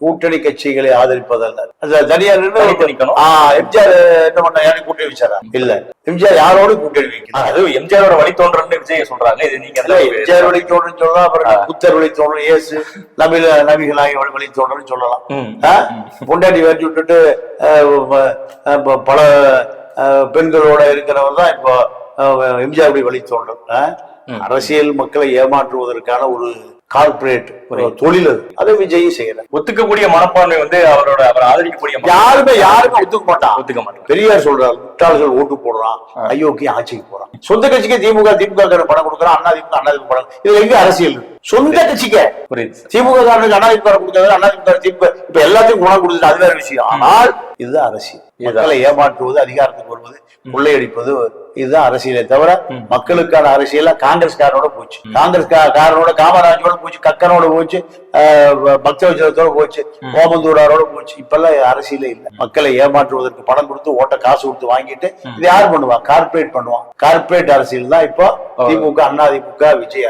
கூட்டணி கட்சிகளை ஆதரிப்பதல்ல. தனியார் எம்ஜிஆர் என்ன பண்ண யாரையும் கூட்டணி வச்சாரா? இல்ல. எம்ஜிஆர் யாரோடு கூட்டணி வைக்கிறார்? அது எம்ஜிஆரோட வழித்தோன்றல்னு விஜய் சொல்றாங்க. இது நீங்க எம்ஜிஆர் வழித்தோன்றல் சொல்லலாம், அப்புறம் புத்தர் வழித்தோன்றல், இயேசு நபிகளாகி வழித்தோன்றல் சொல்லலாம். பொண்டாட்டி வேட்டி விட்டுட்டு பல பெண்களோட இருக்கிறவர் தான் இப்போ எம்ஜிஆர் வழித்தோன்றல். அரசியல் மக்களை ஏமாற்றுவதற்கான ஒரு கார்பரேட் தொழில் அதை விஜய் செய்யற. ஒத்துக்கக்கூடிய மனப்பான்மை அவர் ஆதரிக்கக்கூடிய யாருமே ஒத்துக்க மாட்டான். பெரியார் சொல்றாரு, முட்டாள்கள் ஓட்டு போடுறான், அயோக்கிய ஆட்சிக்கு போறான். சொந்த கட்சிக்கு திமுக பணம் கொடுக்குறான், அண்ணாதிமுக பணம். இது எங்க அரசியல்? சொந்த கட்சிக்கு திமுக காரனுக்கு அண்ணாதிமுக கொடுக்காது, அண்ணாதிமுக திமுக இப்ப எல்லாத்தையும் குணம் கொடுத்தது, அது வேற விஷயம். ஆனால் இதுதான் அரசியல். மக்களை ஏமாற்றுவது, அதிகாரத்துக்கு வருவது, கொள்ளையடிப்பது, இதுதான் அரசியலை தவிர மக்களுக்கான அரசியல் காங்கிரஸ்காரனோட போச்சு. காங்கிரஸ்காரனோட காமராஜோட போச்சு, கக்கனோட போச்சு, பக்தவச்சலத்தோட போச்சு, ஓமந்தூராரோட போச்சு. இப்பெல்லாம் அரசியலே இல்லை. மக்களை ஏமாற்றுவதற்கு பணம் கொடுத்து ஓட்ட காசு கொடுத்து வாங்கிட்டு இது யார் பண்ணுவா? கார்பரேட் பண்ணுவான். கார்பரேட் அரசியல் தான் இப்போ திமுக, அதிமுக, விஜய்.